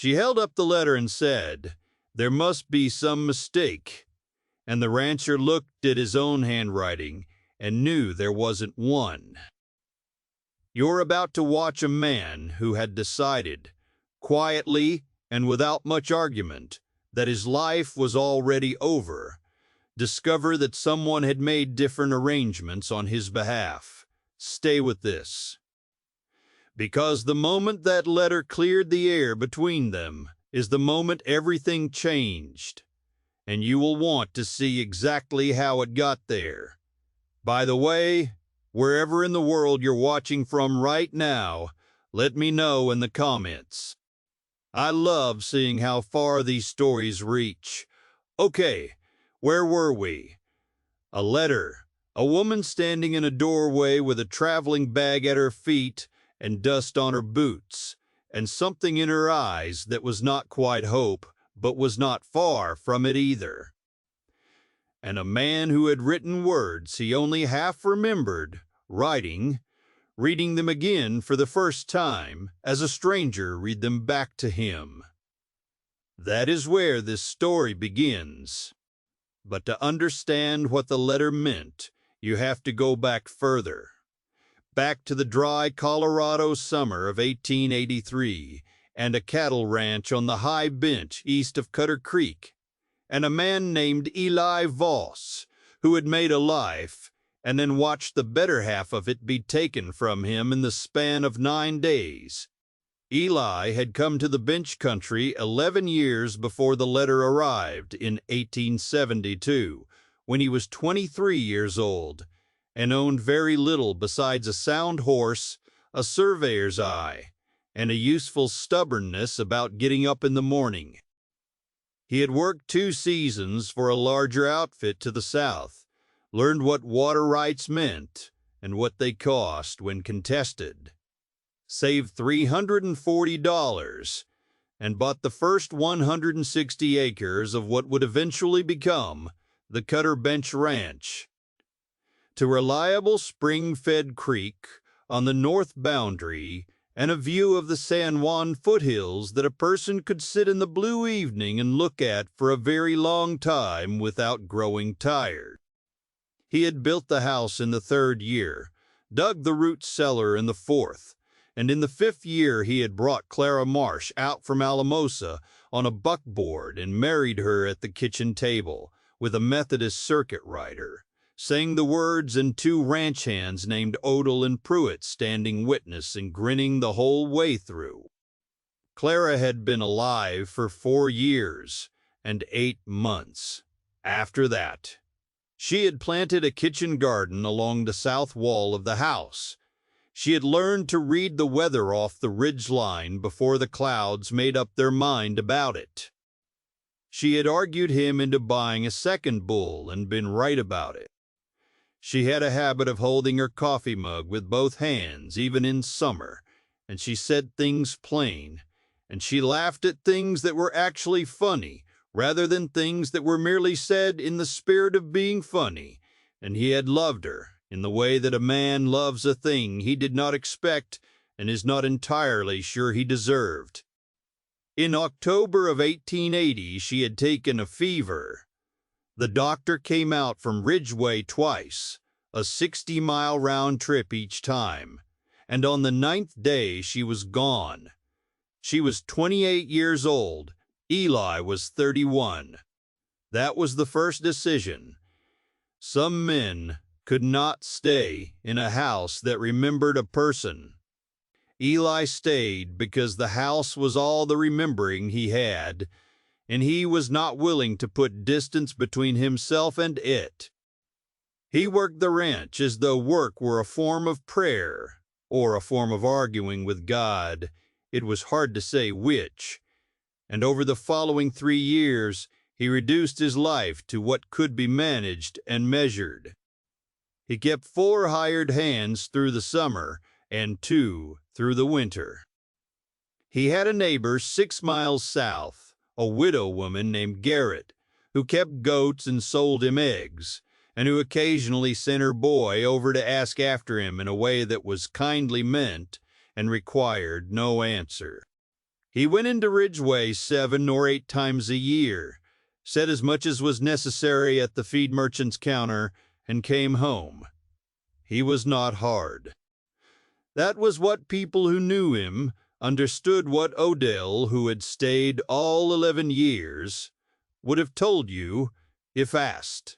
She held up the letter and said, "There must be some mistake." And the rancher looked at his own handwriting and knew there wasn't one. You're about to watch a man who had decided, quietly and without much argument, that his life was already over, discover that someone had made different arrangements on his behalf. Stay with this. Because the moment that letter cleared the air between them is the moment everything changed, and you will want to see exactly how it got there. By the way, wherever in the world you're watching from right now, let me know in the comments. I love seeing how far these stories reach. Okay, where were we? A letter. A woman standing in a doorway with a traveling bag at her feet and dust on her boots, and something in her eyes that was not quite hope, but was not far from it either. And a man who had written words he only half remembered writing, reading them again for the first time, as a stranger read them back to him. That is where this story begins. But to understand what the letter meant, you have to go back further. Back to the dry Colorado summer of 1883, and a cattle ranch on the high bench east of Cutter Creek, and a man named Eli Voss, who had made a life, and then watched the better half of it be taken from him in the span of 9 days. Eli had come to the bench country 11 years before the letter arrived in 1872, when he was 23 years old, and owned very little besides a sound horse, a surveyor's eye, and a useful stubbornness about getting up in the morning. He had worked 2 seasons for a larger outfit to the south, learned what water rights meant and what they cost when contested, saved $340, and bought the first 160 acres of what would eventually become the Cutter Bench Ranch. To reliable spring-fed creek on the north boundary and a view of the San Juan foothills that a person could sit in the blue evening and look at for a very long time without growing tired. He had built the house in the 3rd year, dug the root cellar in the 4th, and in the 5th year he had brought Clara Marsh out from Alamosa on a buckboard and married her at the kitchen table with a Methodist circuit rider, saying the words and 2 ranch hands named Odell and Pruitt standing witness and grinning the whole way through. Clara had been alive for 4 years and 8 months. After that, she had planted a kitchen garden along the south wall of the house. She had learned to read the weather off the ridge line before the clouds made up their mind about it. She had argued him into buying a second bull and been right about it. She had a habit of holding her coffee mug with both hands, even in summer, and she said things plain, and she laughed at things that were actually funny, rather than things that were merely said in the spirit of being funny, and he had loved her in the way that a man loves a thing he did not expect and is not entirely sure he deserved. In October of 1880, she had taken a fever. The doctor came out from Ridgeway twice, a 60-mile round trip each time, and on the 9th day she was gone. She was 28 years old. Eli was 31. That was the first decision. Some men could not stay in a house that remembered a person. Eli stayed because the house was all the remembering he had, and he was not willing to put distance between himself and it. He worked the ranch as though work were a form of prayer or a form of arguing with God. It was hard to say which. And over the following 3 years, he reduced his life to what could be managed and measured. He kept 4 hired hands through the summer and 2 through the winter. He had a neighbor 6 miles south, a widow woman named Garrett, who kept goats and sold him eggs, and who occasionally sent her boy over to ask after him in a way that was kindly meant and required no answer. He went into Ridgeway 7 or 8 times a year, said as much as was necessary at the feed merchant's counter, and came home. He was not hard. That was what people who knew him understood what Odell, who had stayed all 11 years, would have told you if asked.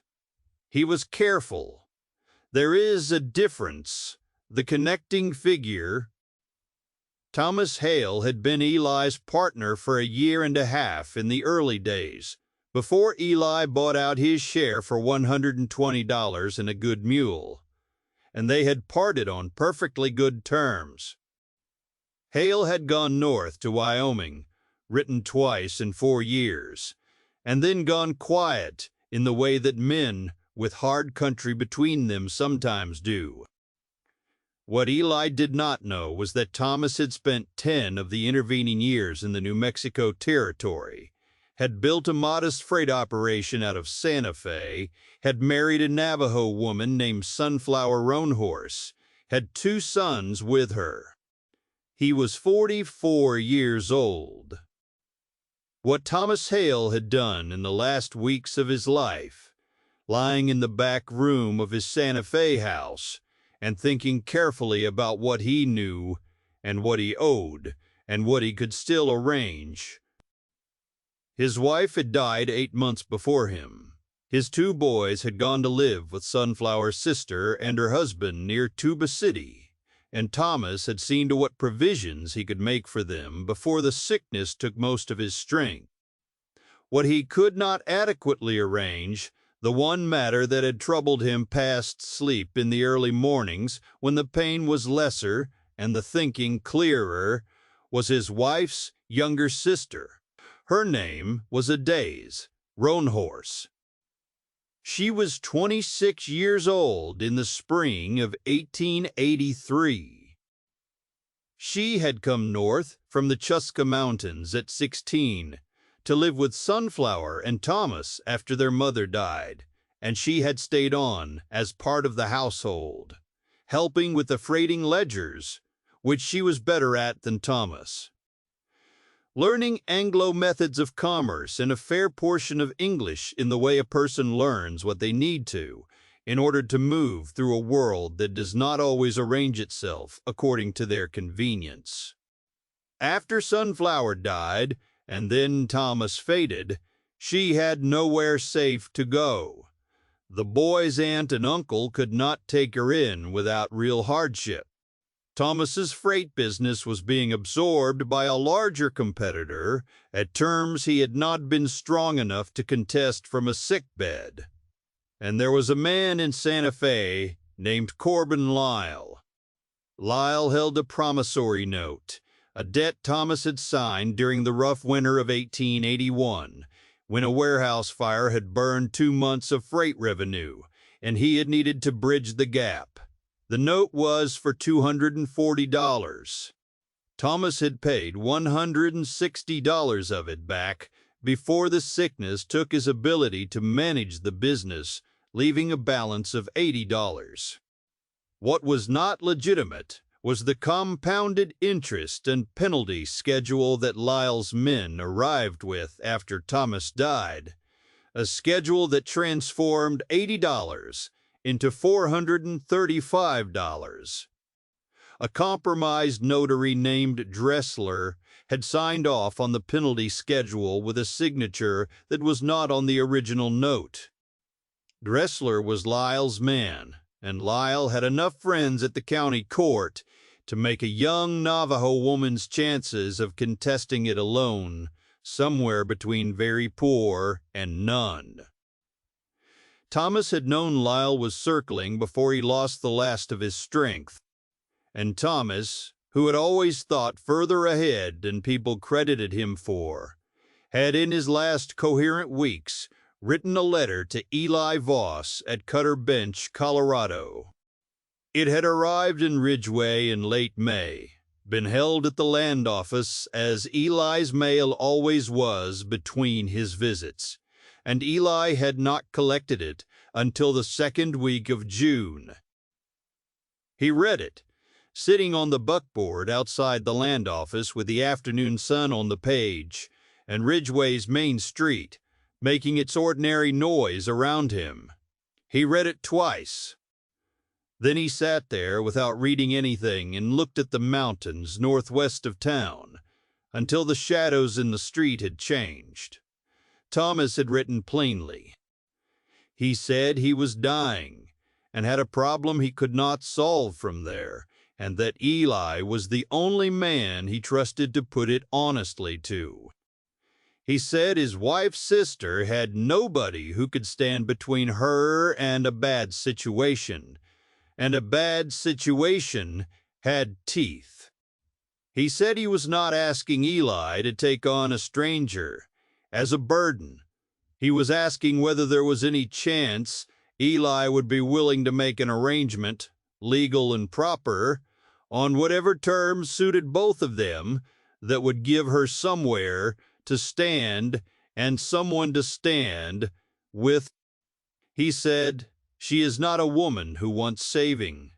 He was careful. There is a difference. The connecting figure. Thomas Hale had been Eli's partner for a year and a half in the early days, before Eli bought out his share for $120 and a good mule, and they had parted on perfectly good terms. Hale had gone north to Wyoming, written twice in 4 years, and then gone quiet in the way that men with hard country between them sometimes do. What Eli did not know was that Thomas had spent 10 of the intervening years in the New Mexico Territory, had built a modest freight operation out of Santa Fe, had married a Navajo woman named Sunflower Roanhorse, had 2 sons with her. He was 44 years old. What Thomas Hale had done in the last weeks of his life, lying in the back room of his Santa Fe house and thinking carefully about what he knew and what he owed and what he could still arrange. His wife had died 8 months before him. His 2 boys had gone to live with Sunflower's sister and her husband near Tuba City, and Thomas had seen to what provisions he could make for them before the sickness took most of his strength. What he could not adequately arrange, the one matter that had troubled him past sleep in the early mornings when the pain was lesser and the thinking clearer, was his wife's younger sister. Her name was Adaize Roanhorse. She was 26 years old in the spring of 1883. She had come north from the Chuska Mountains at 16 to live with Sunflower and Thomas after their mother died, and she had stayed on as part of the household, helping with the freighting ledgers, which she was better at than Thomas. Learning Anglo methods of commerce and a fair portion of English in the way a person learns what they need to in order to move through a world that does not always arrange itself according to their convenience. After Sunflower died, and then Thomas faded, she had nowhere safe to go. The boy's aunt and uncle could not take her in without real hardship. Thomas's freight business was being absorbed by a larger competitor at terms he had not been strong enough to contest from a sickbed. And there was a man in Santa Fe named Corbin Lyle. Lyle held a promissory note, a debt Thomas had signed during the rough winter of 1881, when a warehouse fire had burned 2 months of freight revenue, and he had needed to bridge the gap. The note was for $240. Thomas had paid $160 of it back before the sickness took his ability to manage the business, leaving a balance of $80. What was not legitimate was the compounded interest and penalty schedule that Lyle's men arrived with after Thomas died, a schedule that transformed $80 into $435. A compromised notary named Dressler had signed off on the penalty schedule with a signature that was not on the original note. Dressler was Lyle's man, and Lyle had enough friends at the county court to make a young Navajo woman's chances of contesting it alone somewhere between very poor and none. Thomas had known Lyle was circling before he lost the last of his strength, and Thomas, who had always thought further ahead than people credited him for, had in his last coherent weeks written a letter to Eli Voss at Cutter Bench, Colorado. It had arrived in Ridgeway in late May, been held at the land office as Eli's mail always was between his visits, and Eli had not collected it until the 2nd week of June. He read it, sitting on the buckboard outside the land office with the afternoon sun on the page, and Ridgway's main street, making its ordinary noise around him. He read it twice. Then he sat there without reading anything and looked at the mountains northwest of town, until the shadows in the street had changed. Thomas had written plainly. He said he was dying, and had a problem he could not solve from there, and that Eli was the only man he trusted to put it honestly to. He said his wife's sister had nobody who could stand between her and a bad situation, and a bad situation had teeth. He said he was not asking Eli to take on a stranger as a burden. He was asking whether there was any chance Eli would be willing to make an arrangement, legal and proper, on whatever terms suited both of them, that would give her somewhere to stand and someone to stand with. He said, "She is not a woman who wants saving.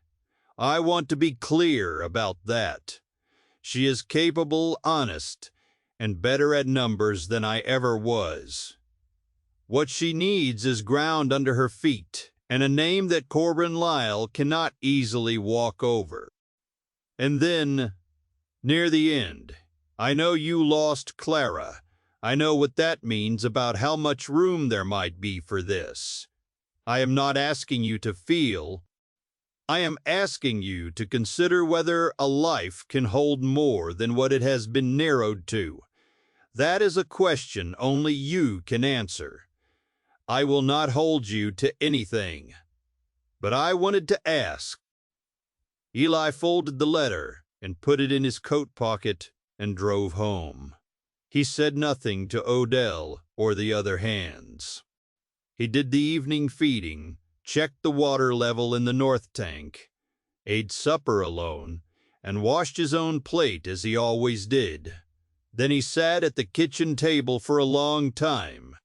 I want to be clear about that. She is capable, honest, and better at numbers than I ever was. What she needs is ground under her feet, and a name that Corbin Lyle cannot easily walk over." And then, near the end, "I know you lost Clara. I know what that means about how much room there might be for this. I am not asking you to feel. I am asking you to consider whether a life can hold more than what it has been narrowed to. That is a question only you can answer. I will not hold you to anything. But I wanted to ask." Eli folded the letter and put it in his coat pocket and drove home. He said nothing to Odell or the other hands. He did the evening feeding, checked the water level in the north tank, ate supper alone, and washed his own plate as he always did. Then he sat at the kitchen table for a long time.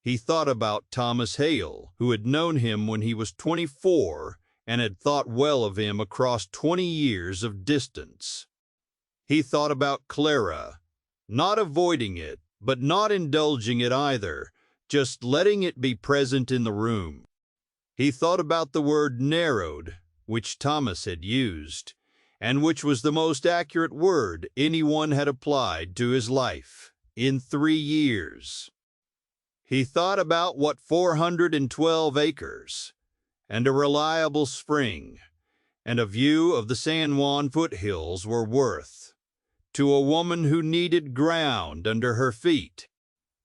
He thought about Thomas Hale, who had known him when he was 24 and had thought well of him across 20 years of distance. He thought about Clara, not avoiding it, but not indulging it either, just letting it be present in the room. He thought about the word narrowed, which Thomas had used, and which was the most accurate word anyone had applied to his life in 3 years. He thought about what 412 acres, and a reliable spring, and a view of the San Juan foothills were worth to a woman who needed ground under her feet.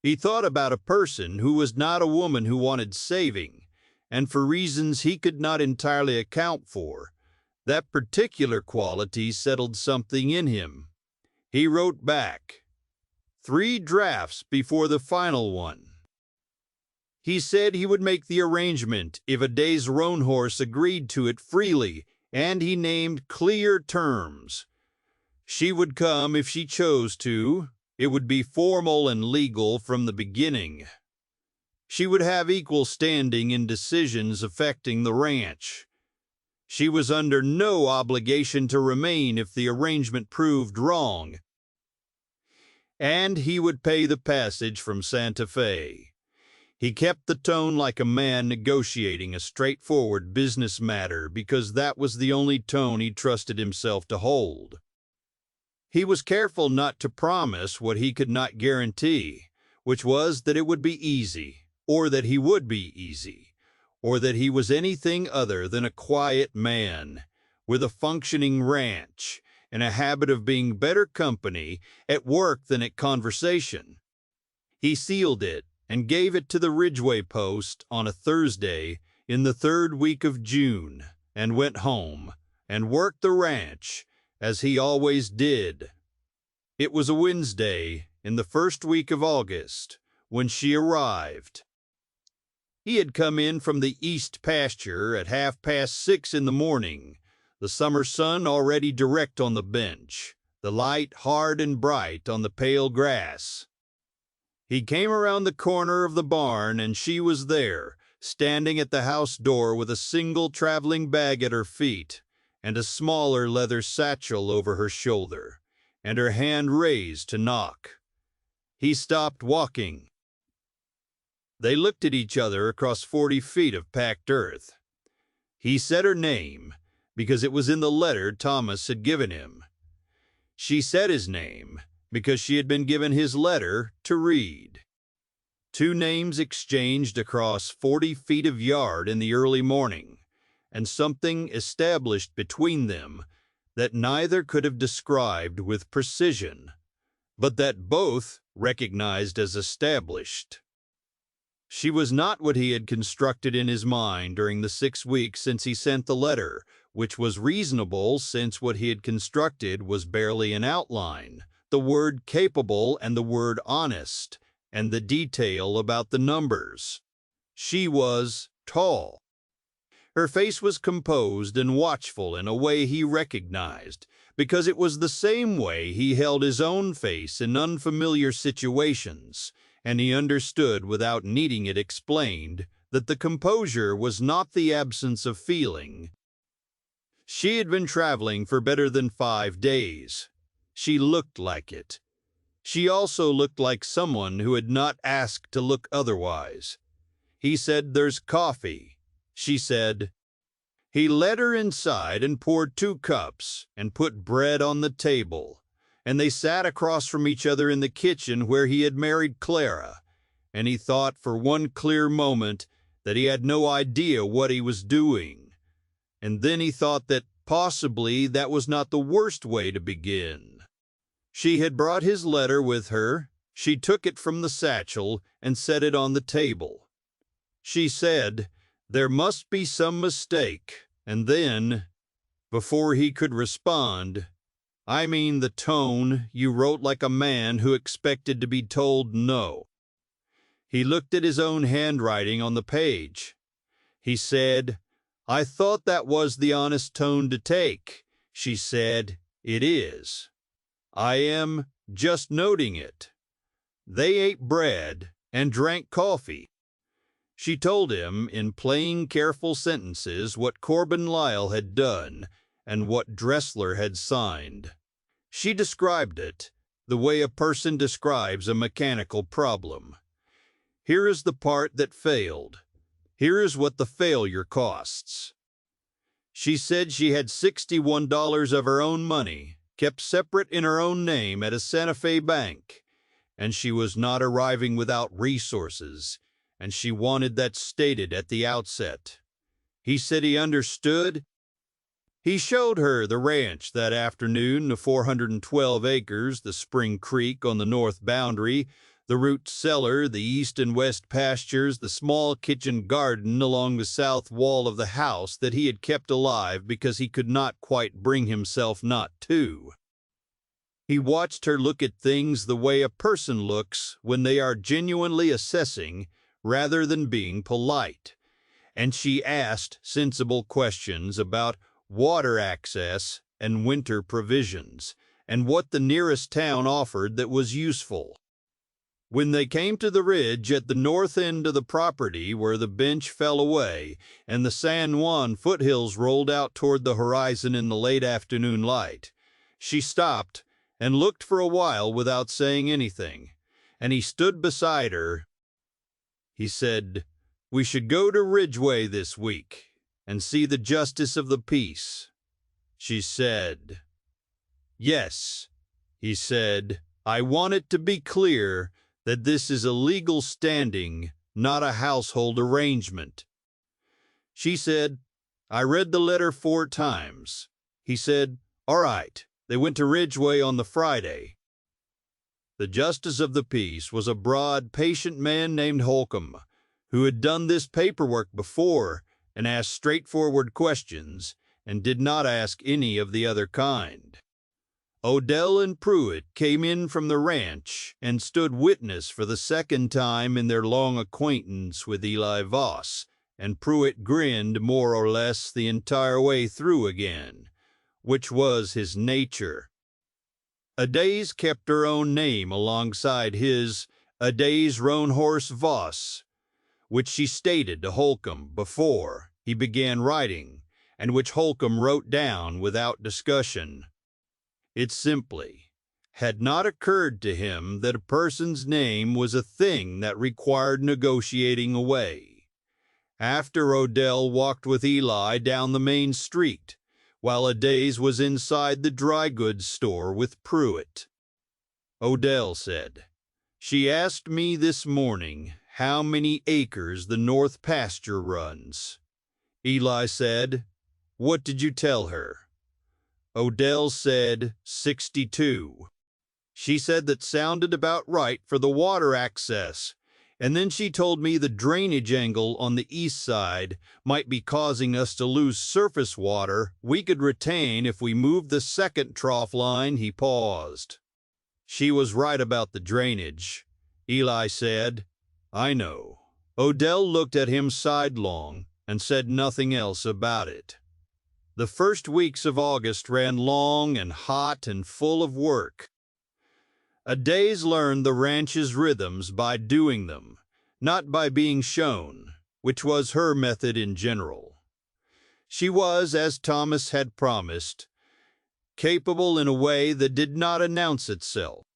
He thought about a person who was not a woman who wanted saving, and for reasons he could not entirely account for, that particular quality settled something in him. He wrote back 3 drafts before the final one. He said he would make the arrangement if a day's roan horse agreed to it freely, and he named clear terms. She would come if she chose to. It would be formal and legal from the beginning. She would have equal standing in decisions affecting the ranch. She was under no obligation to remain if the arrangement proved wrong. And he would pay the passage from Santa Fe. He kept the tone like a man negotiating a straightforward business matter because that was the only tone he trusted himself to hold. He was careful not to promise what he could not guarantee, which was that it would be easy, or that he would be easy, or that he was anything other than a quiet man with a functioning ranch and a habit of being better company at work than at conversation. He sealed it and gave it to the Ridgway Post on a Thursday in the 3rd week of June, and went home and worked the ranch as he always did. It was a Wednesday in the 1st week of August when she arrived. He had come in from the east pasture at 6:30 in the morning, the summer sun already direct on the bench, the light hard and bright on the pale grass. He came around the corner of the barn, and she was there, standing at the house door with a single traveling bag at her feet, and a smaller leather satchel over her shoulder, and her hand raised to knock. He stopped walking. They looked at each other across 40 feet of packed earth. He said her name because it was in the letter Thomas had given him. She said his name because she had been given his letter to read. Two names exchanged across 40 feet of yard in the early morning, and something established between them that neither could have described with precision, but that both recognized as established. She was not what he had constructed in his mind during the 6 weeks since he sent the letter, which was reasonable since what he had constructed was barely an outline, the word capable and the word honest, and the detail about the numbers. She was tall. Her face was composed and watchful in a way he recognized, because it was the same way he held his own face in unfamiliar situations, and he understood without needing it explained that the composure was not the absence of feeling. She had been traveling for better than 5 days. She looked like it. She also looked like someone who had not asked to look otherwise. He said, "There's coffee." She said. He led her inside and poured 2 cups and put bread on the table, and they sat across from each other in the kitchen where he had married Clara, and he thought for one clear moment that he had no idea what he was doing, and then he thought that possibly that was not the worst way to begin. She had brought his letter with her. She took it from the satchel and set it on the table. She said, "There must be some mistake," and then, before he could respond, "I mean the tone. You wrote like a man who expected to be told no." He looked at his own handwriting on the page. He said, "I thought that was the honest tone to take." She said, "It is. I am just noting it." They ate bread and drank coffee. She told him in plain, careful sentences what Corbin Lyle had done and what Dressler had signed. She described it the way a person describes a mechanical problem. Here is the part that failed. Here is what the failure costs. She said she had $61 of her own money, kept separate in her own name at a Santa Fe bank, and she was not arriving without resources, and she wanted that stated at the outset. He said he understood. He showed her the ranch that afternoon, the 412 acres, the spring creek on the north boundary, the root cellar, the east and west pastures, the small kitchen garden along the south wall of the house that he had kept alive because he could not quite bring himself not to. He watched her look at things the way a person looks when they are genuinely assessing rather than being polite, and she asked sensible questions about water access and winter provisions, and what the nearest town offered that was useful. When they came to the ridge at the north end of the property where the bench fell away and the San Juan foothills rolled out toward the horizon in the late afternoon light, she stopped and looked for a while without saying anything, and he stood beside her. He said, "We should go to Ridgway this week and see the justice of the peace." She said, "Yes." He said, "I want it to be clear that this is a legal standing, not a household arrangement." She said, "I read the letter 4 times. He said, "All right." They went to Ridgway on the Friday. The justice of the peace was a broad, patient man named Holcomb, who had done this paperwork before and asked straightforward questions and did not ask any of the other kind. Odell and Pruitt came in from the ranch and stood witness for the second time in their long acquaintance with Eli Voss, and Pruitt grinned more or less the entire way through again, which was his nature. Adays kept her own name alongside his, Adays Roanhorse Voss, which she stated to Holcomb before he began writing, and which Holcomb wrote down without discussion. It simply had not occurred to him that a person's name was a thing that required negotiating away. After Odell walked with Eli down the main street, while Adaze was inside the dry goods store with Pruitt, Odell said, "She asked me this morning how many acres the north pasture runs." Eli said, "What did you tell her?" Odell said, 62. She said that sounded about right for the water access, and then she told me the drainage angle on the east side might be causing us to lose surface water we could retain if we moved the second trough line. He paused. "She was right about the drainage," Eli said. "I know." Odell looked at him sidelong and said nothing else about it. The first weeks of August ran long and hot and full of work. Adaze learned the ranch's rhythms by doing them, not by being shown, which was her method in general. She was, as Thomas had promised, capable in a way that did not announce itself.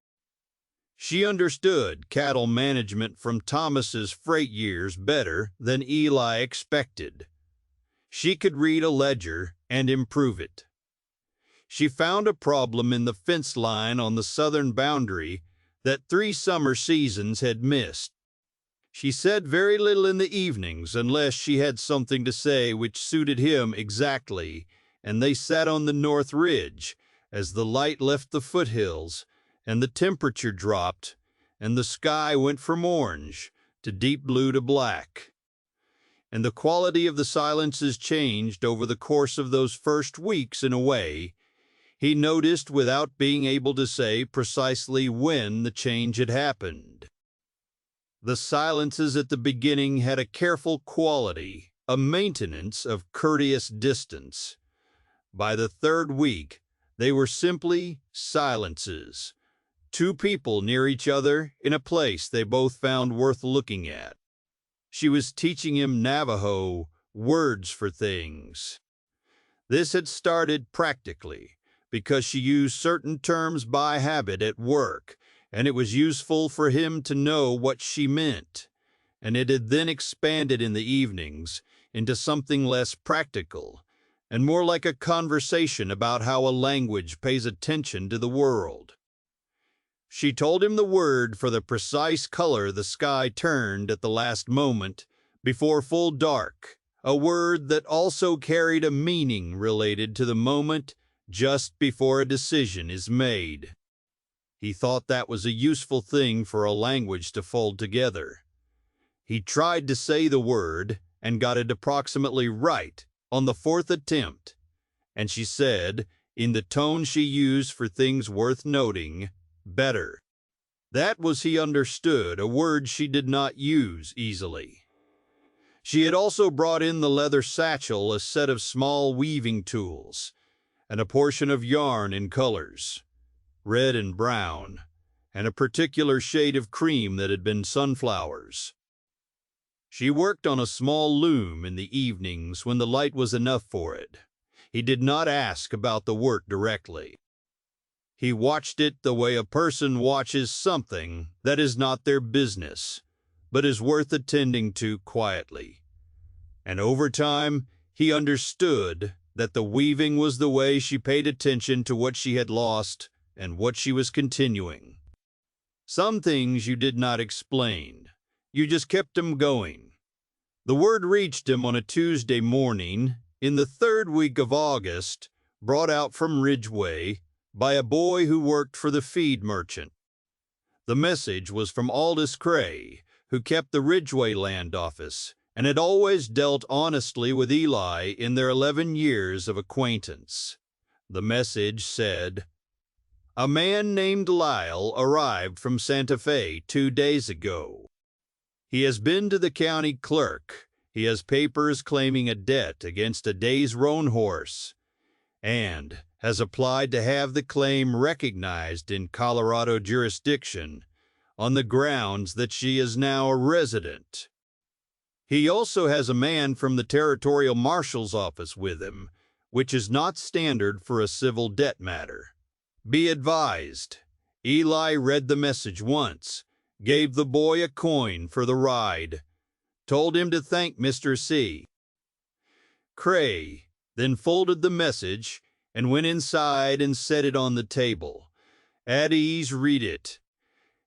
She understood cattle management from Thomas's freight years better than Eli expected. She could read a ledger and improve it. She found a problem in the fence line on the southern boundary that 3 summer seasons had missed. She said very little in the evenings unless she had something to say which suited him exactly, and they sat on the north ridge as the light left the foothills and the temperature dropped and the sky went from orange to deep blue to black. And the quality of the silences changed over the course of those first weeks in a way he noticed without being able to say precisely when the change had happened. The silences at the beginning had a careful quality, a maintenance of courteous distance. By the third week, they were simply silences. 2 people near each other in a place they both found worth looking at. She was teaching him Navajo words for things. This had started practically because she used certain terms by habit at work, and it was useful for him to know what she meant, and it had then expanded in the evenings into something less practical and more like a conversation about how a language pays attention to the world. She told him the word for the precise color the sky turned at the last moment before full dark, a word that also carried a meaning related to the moment just before a decision is made. He thought that was a useful thing for a language to fold together. He tried to say the word and got it approximately right on the 4th attempt, and she said, in the tone she used for things worth noting, "Better." That was, he understood, a word she did not use easily. She had also brought in the leather satchel, a set of small weaving tools, and a portion of yarn in colors, red and brown, and a particular shade of cream that had been sunflowers. She worked on a small loom in the evenings when the light was enough for it. He did not ask about the work directly. He watched it the way a person watches something that is not their business, but is worth attending to quietly. And over time, he understood that the weaving was the way she paid attention to what she had lost and what she was continuing. Some things you did not explain. You just kept them going. The word reached him on a Tuesday morning in the 3rd week of August, brought out from Ridgeway by a boy who worked for the feed merchant. The message was from Aldous Cray, who kept the Ridgeway land office and had always dealt honestly with Eli in their 11 years of acquaintance. The message said, "A man named Lyle arrived from Santa Fe 2 days ago. He has been to the county clerk. He has papers claiming a debt against a day's roan horse, and has applied to have the claim recognized in Colorado jurisdiction on the grounds that she is now a resident. He also has a man from the territorial marshal's office with him which is not standard for a civil debt matter. Be advised. Eli read the message once, gave the boy a coin for the ride, told him to thank Mr. C. Cray then folded the message and went inside and set it on the table. At ease, read it.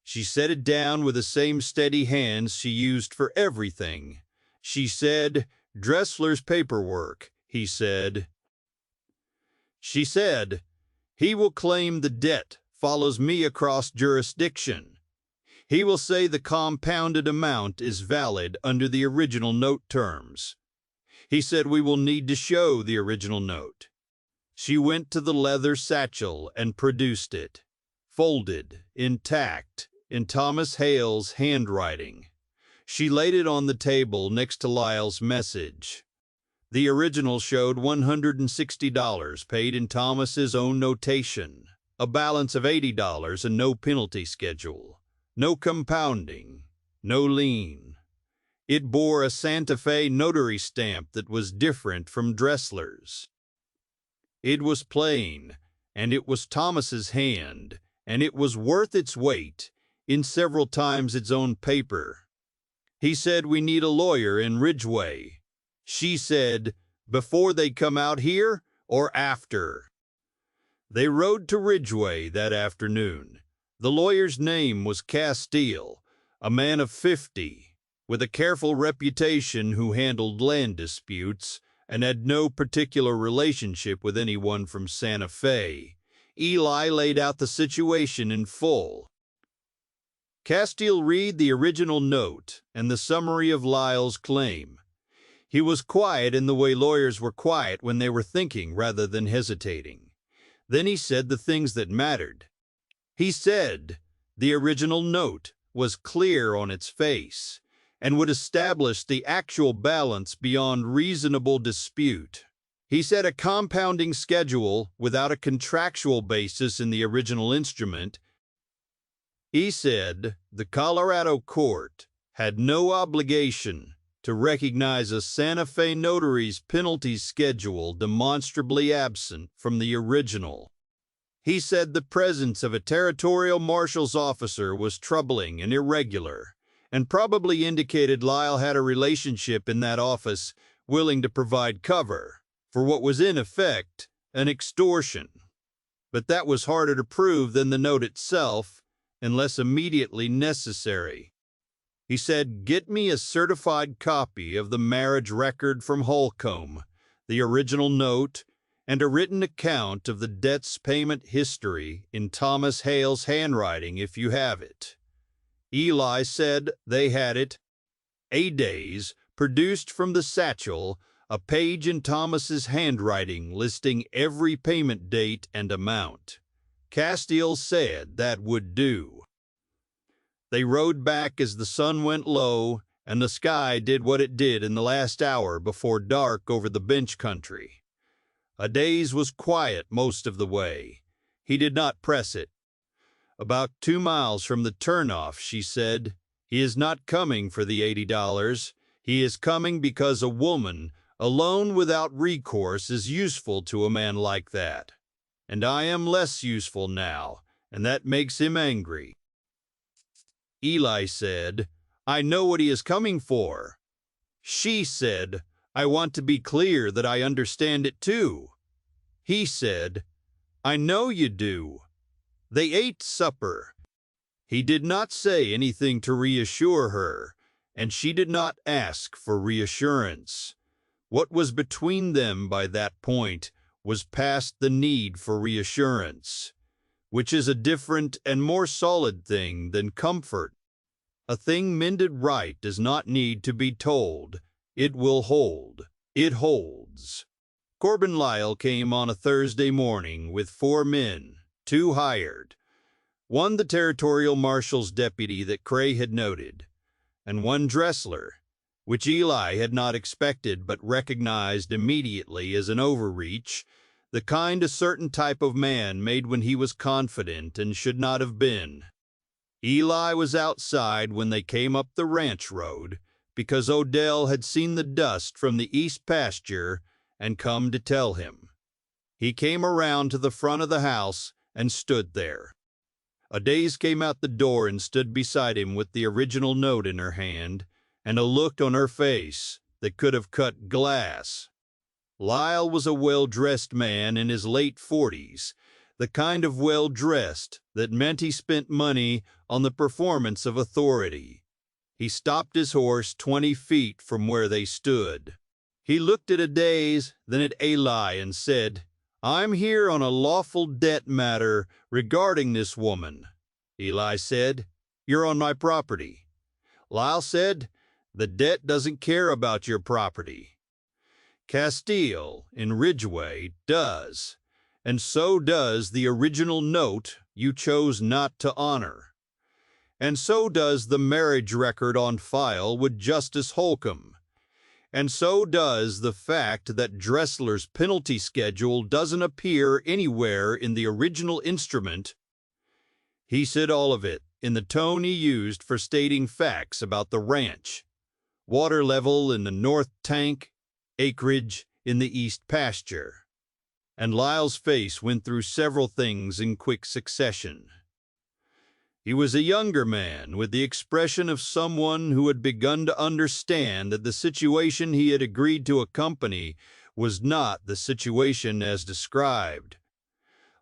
She set it down with the same steady hands she used for everything. She said, "Dressler's paperwork," he said. She said, "He will claim the debt follows me across jurisdiction. He will say the compounded amount is valid under the original note terms." He said we will need to show the original note. She went to the leather satchel and produced it, folded, intact, in Thomas Hale's handwriting. She laid it on the table next to Lyle's message. The original showed $160 paid in Thomas's own notation, a balance of $80 and no penalty schedule, no compounding, no lien. It bore a Santa Fe notary stamp that was different from Dressler's. It was plain, and it was Thomas's hand, and it was worth its weight in several times its own paper. He said we need a lawyer in Ridgeway. She said, before they come out here or after. They rode to Ridgeway that afternoon. The lawyer's name was Castile, a man of 50, with a careful reputation who handled land disputes and had no particular relationship with anyone from Santa Fe. Eli laid out the situation in full. Castile read the original note and the summary of Lyle's claim. He was quiet in the way lawyers were quiet when they were thinking rather than hesitating. Then he said the things that mattered. He said the original note was clear on its face and would establish the actual balance beyond reasonable dispute. He said a compounding schedule without a contractual basis in the original instrument. He said the Colorado court had no obligation to recognize a Santa Fe notary's penalty schedule demonstrably absent from the original. He said the presence of a territorial marshal's officer was troubling and irregular, and probably indicated Lyle had a relationship in that office willing to provide cover for what was in effect an extortion. But that was harder to prove than the note itself, and less immediately necessary. He said, "Get me a certified copy of the marriage record from Holcomb, the original note, and a written account of the debt's payment history in Thomas Hale's handwriting if you have it." Eli said they had it. A days produced from the satchel a page in Thomas's handwriting listing every payment date and amount. Castile said that would do. They rode back as the sun went low and the sky did what it did in the last hour before dark over the bench country. Adaze was quiet most of the way. He did not press it. About 2 miles from the turnoff, she said, "He is not coming for the $80. He is coming because a woman, alone without recourse, is useful to a man like that. And I am less useful now, and that makes him angry." Eli said, "I know what he is coming for." She said, "I want to be clear that I understand it too." He said, "I know you do." They ate supper. He did not say anything to reassure her, and she did not ask for reassurance. What was between them by that point was past the need for reassurance, which is a different and more solid thing than comfort. A thing mended right does not need to be told. It will hold. It holds. Corbin Lyle came on a Thursday morning with 4 men, 2 hired, one the territorial marshal's deputy that Cray had noted, and 1 Dressler, which Eli had not expected but recognized immediately as an overreach, the kind a certain type of man made when he was confident and should not have been. Eli was outside when they came up the ranch road because Odell had seen the dust from the east pasture and come to tell him. He came around to the front of the house and stood there. Adaze came out the door and stood beside him with the original note in her hand and a look on her face that could have cut glass. Lyle was a well-dressed man in his late 40s, the kind of well-dressed that meant he spent money on the performance of authority. He stopped his horse 20 feet from where they stood. He looked at Adaze, then at Eli, and said, "I'm here on a lawful debt matter regarding this woman." Eli said, "You're on my property." Lyle said, "The debt doesn't care about your property. Castile in Ridgeway does, and so does the original note you chose not to honor. And so does the marriage record on file with Justice Holcomb. And so does the fact that Dressler's penalty schedule doesn't appear anywhere in the original instrument." He said all of it in the tone he used for stating facts about the ranch: water level in the north tank, acreage in the east pasture. And Lyle's face went through several things in quick succession. He was a younger man with the expression of someone who had begun to understand that the situation he had agreed to accompany was not the situation as described.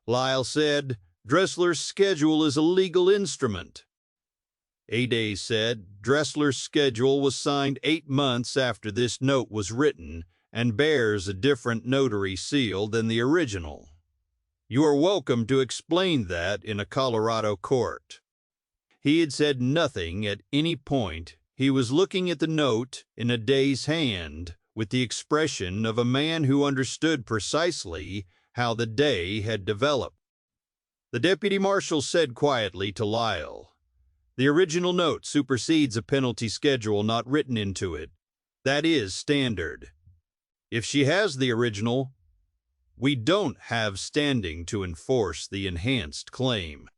Lyle said, "Dressler's schedule is a legal instrument." Adaze said, "Dressler's schedule was signed 8 months after this note was written and bears a different notary seal than the original. You are welcome to explain that in a Colorado court." He had said nothing at any point. He was looking at the note in Adaze's hand with the expression of a man who understood precisely how the day had developed. The deputy marshal said quietly to Lyle, "The original note supersedes a penalty schedule not written into it. That is standard. If she has the original, we don't have standing to enforce the enhanced claim."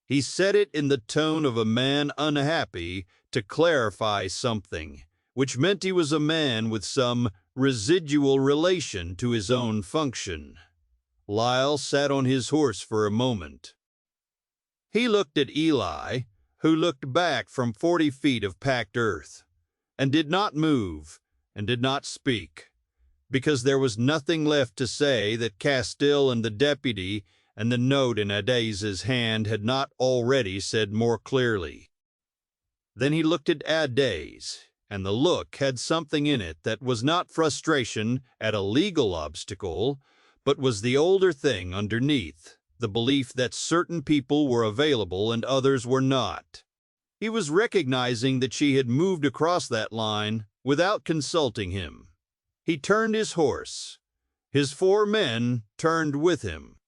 He said it in the tone of a man unhappy to clarify something, which meant he was a man with some residual relation to his own function. Lyle sat on his horse for a moment. He looked at Eli, who looked back from 40 feet of packed earth, and did not move and did not speak, because there was nothing left to say that Castile and the deputy and the note in Adaze's hand had not already said more clearly. Then he looked at Adaze, and the look had something in it that was not frustration at a legal obstacle, but was the older thing underneath, the belief that certain people were available and others were not. He was recognizing that she had moved across that line without consulting him. He turned his horse. His 4 men turned with him.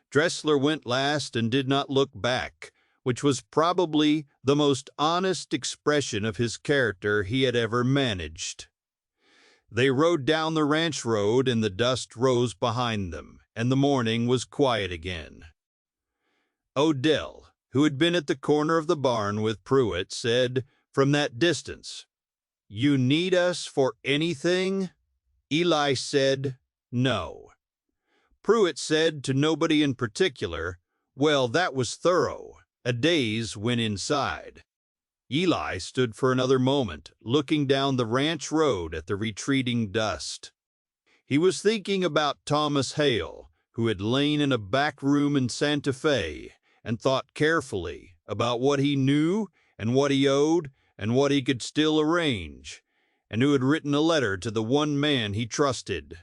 Dressler went last and did not look back, which was probably the most honest expression of his character he had ever managed. They rode down the ranch road and the dust rose behind them, and the morning was quiet again. Odell, who had been at the corner of the barn with Pruitt, said from that distance, "You need us for anything?" Eli said, "No." Pruitt said to nobody in particular, "Well, that was thorough." Adaze went inside. Eli stood for another moment, looking down the ranch road at the retreating dust. He was thinking about Thomas Hale, who had lain in a back room in Santa Fe and thought carefully about what he knew and what he owed and what he could still arrange, and who had written a letter to the one man he trusted.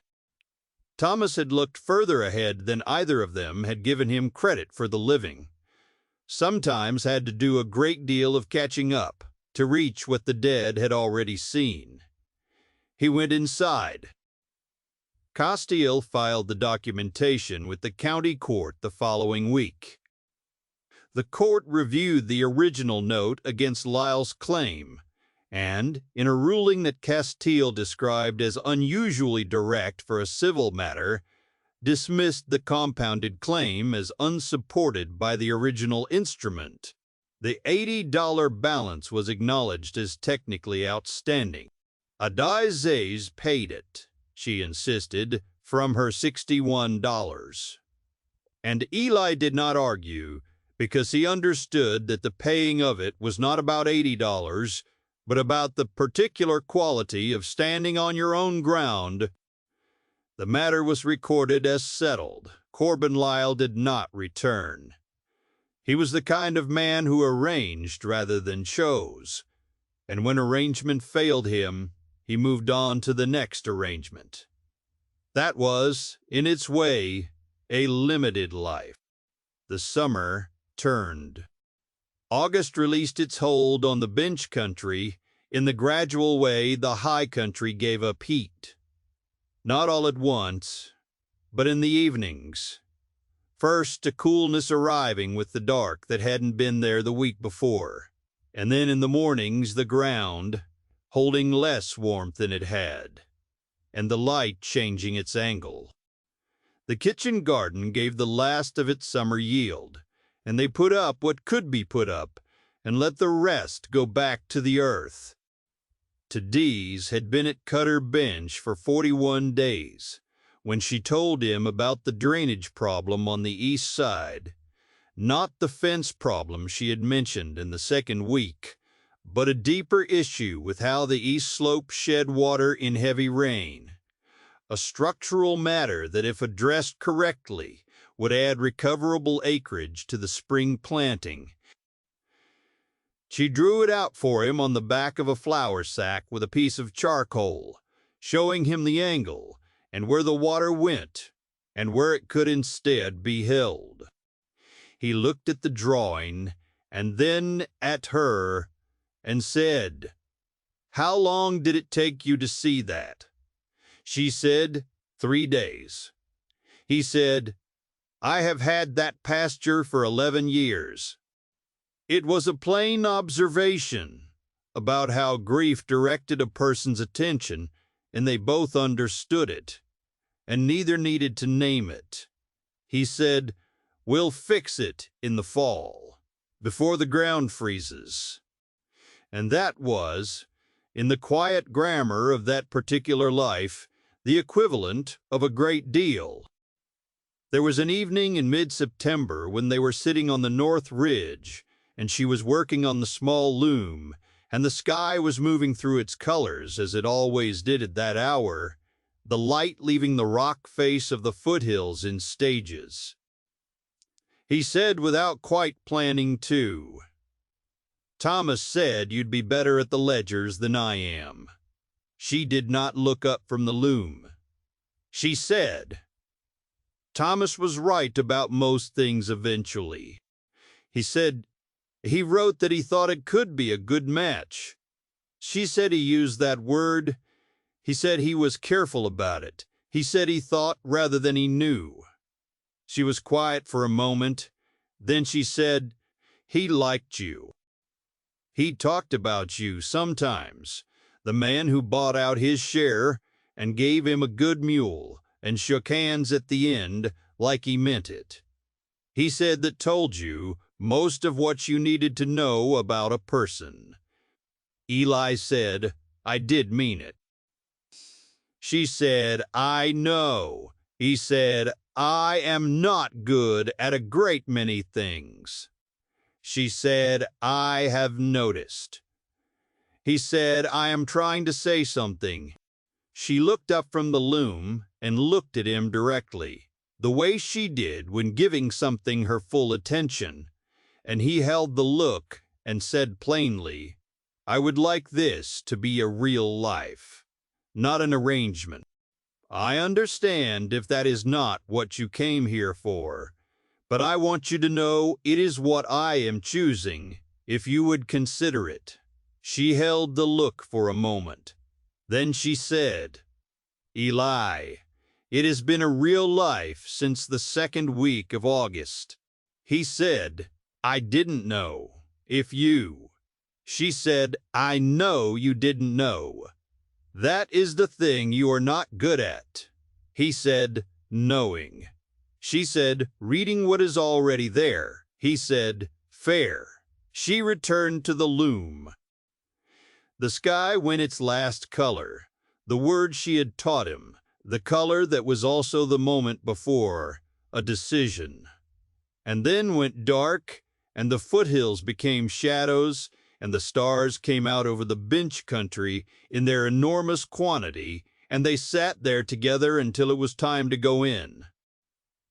Thomas had looked further ahead than either of them had given him credit for the living. Sometimes had to do a great deal of catching up to reach what the dead had already seen. He went inside. Castile filed the documentation with the county court the following week. The court reviewed the original note against Lyle's claim, and, in a ruling that Castile described as unusually direct for a civil matter, dismissed the compounded claim as unsupported by the original instrument. The $80 balance was acknowledged as technically outstanding. Adaze paid it, she insisted, from her $61. And Eli did not argue, because he understood that the paying of it was not about $80, but about the particular quality of standing on your own ground. The matter was recorded as settled. Corbin Lyle did not return. He was the kind of man who arranged rather than chose, and when arrangement failed him, he moved on to the next arrangement. That was, in its way, a limited life. The summer turned. August released its hold on the bench country in the gradual way the high country gave up heat. Not all at once, but in the evenings. First, a coolness arriving with the dark that hadn't been there the week before, and then in the mornings the ground holding less warmth than it had, and the light changing its angle. The kitchen garden gave the last of its summer yield, and they put up what could be put up and let the rest go back to the earth. Dees had been at Cutter Bench for 41 days when she told him about the drainage problem on the east side, not the fence problem she had mentioned in the second week, but a deeper issue with how the east slope shed water in heavy rain, a structural matter that, if addressed correctly, would add recoverable acreage to the spring planting. She drew it out for him on the back of a flour sack with a piece of charcoal, showing him the angle and where the water went and where it could instead be held. He looked at the drawing and then at her and said, "How long did it take you to see that?" She said, 3 days. He said, "I have had that pasture for 11 years. It was a plain observation about how grief directed a person's attention, and they both understood it, and neither needed to name it. He said, "We'll fix it in the fall, before the ground freezes." And that was, in the quiet grammar of that particular life, the equivalent of a great deal. There was an evening in mid-September when they were sitting on the North Ridge, and she was working on the small loom, and the sky was moving through its colors as it always did at that hour, the light leaving the rock face of the foothills in stages. He said, without quite planning to, "Thomas said you'd be better at the ledgers than I am." She did not look up from the loom. She said, "Thomas was right about most things eventually." He said, "He wrote that he thought it could be a good match." She said he used that word. He said he was careful about it. He said he thought rather than he knew. She was quiet for a moment. Then she said, "He liked you. He talked about you sometimes, the man who bought out his share and gave him a good mule and shook hands at the end like he meant it. He said that told you most of what you needed to know about a person." Eli said, "I did mean it." She said, "I know." He said, "I am not good at a great many things." She said, "I have noticed." He said, "I am trying to say something." She looked up from the loom and looked at him directly, the way she did when giving something her full attention, and he held the look and said plainly, "I would like this to be a real life, not an arrangement. I understand if that is not what you came here for, but I want you to know it is what I am choosing, if you would consider it." She held the look for a moment. Then she said, "Eli, it has been a real life since the second week of August." He said, "I didn't know if you." She said, "I know you didn't know. That is the thing you are not good at." He said, "Knowing." She said, "Reading what is already there." He said, "Fair." She returned to the loom. The sky went its last color, the word she had taught him, the color that was also the moment before a decision. And then went dark, and the foothills became shadows, and the stars came out over the bench country in their enormous quantity, and they sat there together until it was time to go in.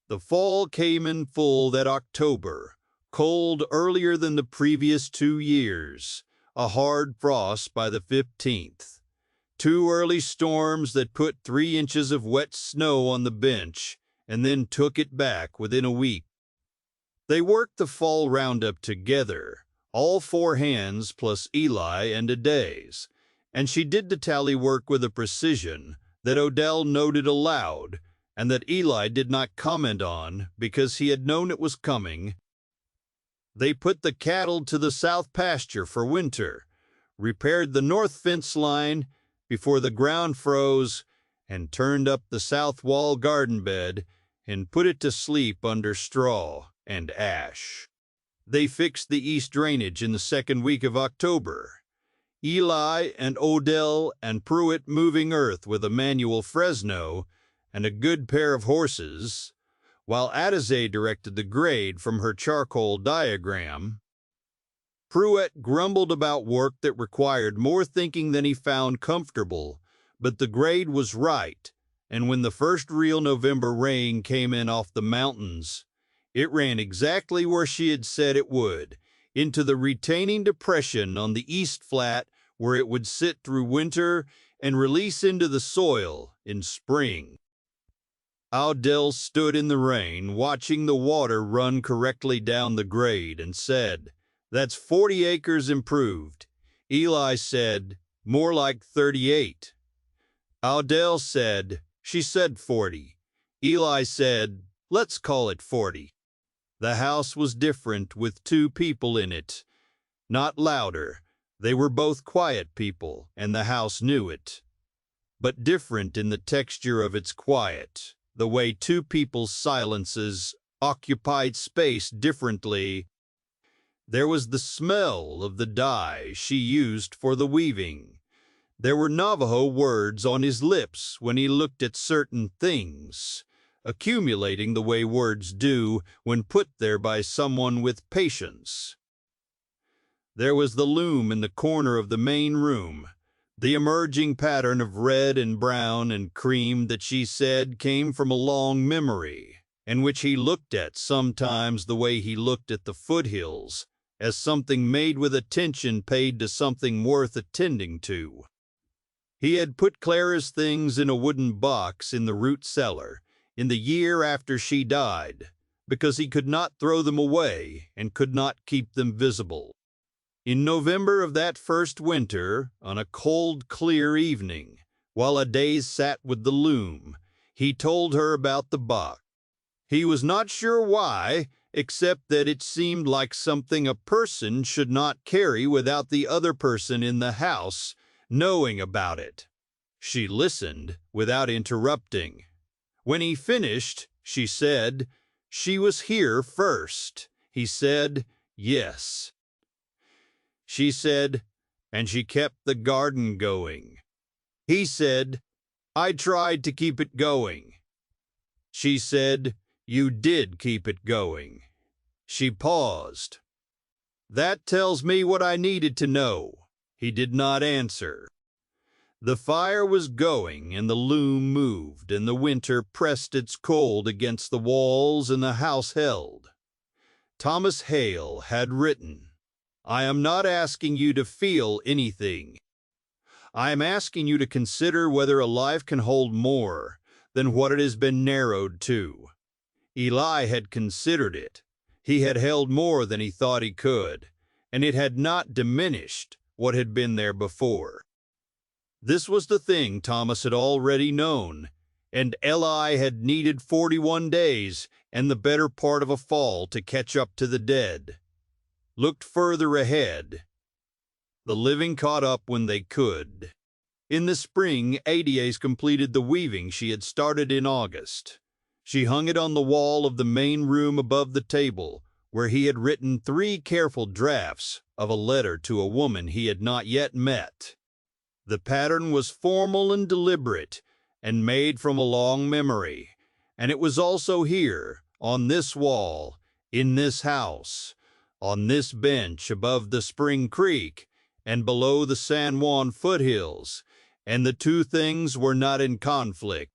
The fall came in full that October, cold earlier than the previous 2 years, a hard frost by the 15th. 2 early storms that put 3 inches of wet snow on the bench and then took it back within a week. They worked the fall roundup together, all 4 hands plus Eli and a day's, and she did the tally work with a precision that Odell noted aloud and that Eli did not comment on because he had known it was coming. They put the cattle to the south pasture for winter, repaired the north fence line before the ground froze, and turned up the south wall garden bed and put it to sleep under straw and ash. They fixed the east drainage in the 2nd week of October. Eli and Odell and Pruitt moving earth with a manual Fresno and a good pair of horses, while Adizay directed the grade from her charcoal diagram. Pruitt grumbled about work that required more thinking than he found comfortable, but the grade was right, and when the first real November rain came in off the mountains, it ran exactly where she had said it would, into the retaining depression on the east flat where it would sit through winter and release into the soil in spring. Odell stood in the rain, watching the water run correctly down the grade, and said, "That's 40 acres improved." Eli said, "More like 38. Odell said, "She said 40. Eli said, "Let's call it 40. The house was different with 2 people in it. Not louder. They were both quiet people, and the house knew it. But different in the texture of its quiet, the way 2 people's silences occupied space differently. There was the smell of the dye she used for the weaving. There were Navajo words on his lips when he looked at certain things, accumulating the way words do when put there by someone with patience. There was the loom in the corner of the main room, the emerging pattern of red and brown and cream that she said came from a long memory, and which he looked at sometimes the way he looked at the foothills, as something made with attention paid to something worth attending to. He had put Clara's things in a wooden box in the root cellar in the year after she died, because he could not throw them away and could not keep them visible. In November of that first winter, on a cold, clear evening, while Adayz sat with the loom, he told her about the box. He was not sure why, except that it seemed like something a person should not carry without the other person in the house knowing about it. She listened without interrupting. When he finished, she said, "She was here first." He said, "Yes." She said, "And she kept the garden going." He said, "I tried to keep it going." She said, "You did keep it going." She paused. "That tells me what I needed to know." He did not answer. The fire was going, and the loom moved, and the winter pressed its cold against the walls, and the house held. Thomas Hale had written, "I am not asking you to feel anything. I am asking you to consider whether a life can hold more than what it has been narrowed to." Eli had considered it. He had held more than he thought he could, and it had not diminished what had been there before. This was the thing Thomas had already known, and Eli had needed 41 days and the better part of a fall to catch up to the dead. Looked further ahead. The living caught up when they could. In the spring, Adayz completed the weaving she had started in August. She hung it on the wall of the main room above the table, where he had written 3 careful drafts of a letter to a woman he had not yet met. The pattern was formal and deliberate, and made from a long memory. And it was also here, on this wall, in this house, on this bench above the Spring Creek, and below the San Juan foothills, and the two things were not in conflict.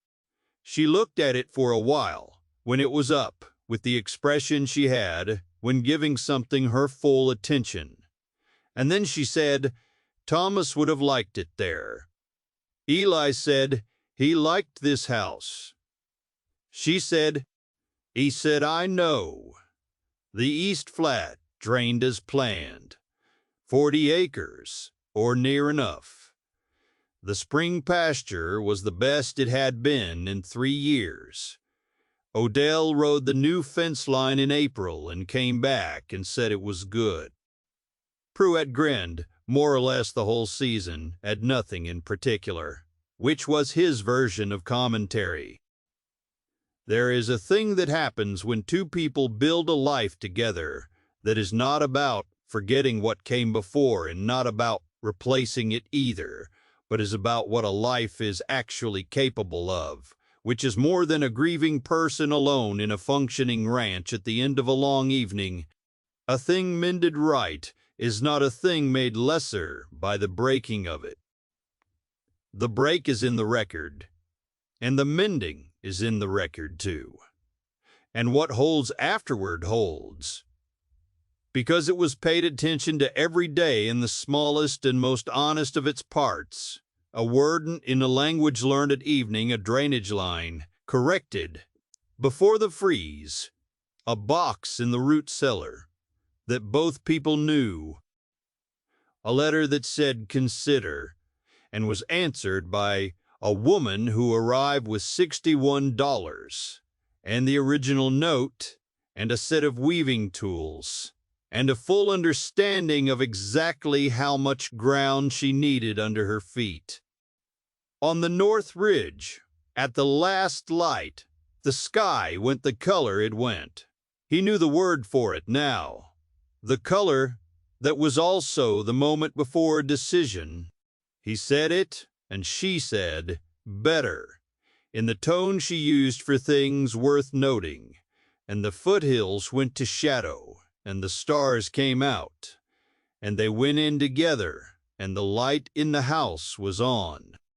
She looked at it for a while, when it was up, with the expression she had when giving something her full attention. And then she said, Thomas would have liked it there. Eli said, he liked this house. She said, he said, I know. The East Flat drained as planned. 40 acres, or near enough. The spring pasture was the best it had been in 3 years. Odell rode the new fence line in April and came back and said it was good. Pruitt grinned, more or less the whole season, at nothing in particular, which was his version of commentary. There is a thing that happens when two people build a life together that is not about forgetting what came before and not about replacing it either, but is about what a life is actually capable of, which is more than a grieving person alone in a functioning ranch at the end of a long evening. A thing mended right is not a thing made lesser by the breaking of it. The break is in the record, and the mending is in the record too. And what holds afterward holds, because it was paid attention to every day in the smallest and most honest of its parts. A word in a language learned at evening, a drainage line, corrected, before the freeze, a box in the root cellar, that both people knew, a letter that said consider, and was answered by a woman who arrived with $61, and the original note, and a set of weaving tools, and a full understanding of exactly how much ground she needed under her feet. On the North Ridge, at the last light, the sky went the color it went. He knew the word for it now. The color that was also the moment before a decision. He said it, and she said, better, in the tone she used for things worth noting, and the foothills went to shadow, and the stars came out, and they went in together, and the light in the house was on.